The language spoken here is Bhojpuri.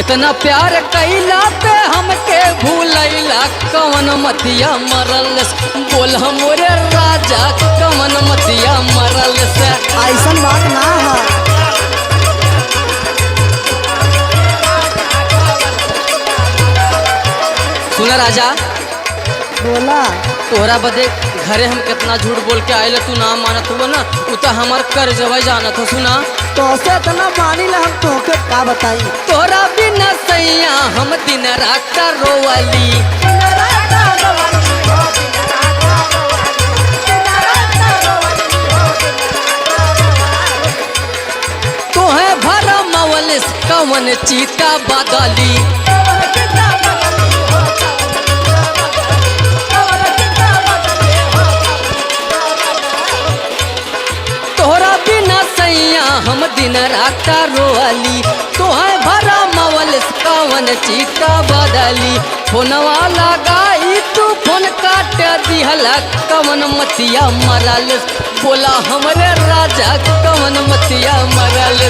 इतना प्यार कैला पे हमके भूलैला कवन मतिया मरल बोल मोरे राजा कवन मतिया मरल से। ऐसा बात ना है। सुना राजा बोला तोहरा बदे घरे हम कितना झूठ बोल के आये तू ना मानत हुआ ना उ तो हमार कर जवा जानत हो। सुना तो से इतना मानी ला हम तोके का बताई। तोरा बिना सैया हम दिन रात रोवली तोहे भरा मवलिस कवन चीता बदली तोहरा बिना सैया हम दिन रात रोअली तोहे भरा मवलिस कवन चीता बदली फोनवा लगाई तू फोन काट दिहला कवन मतिया मरल बोला हमरे राजा कवन मतिया मरल।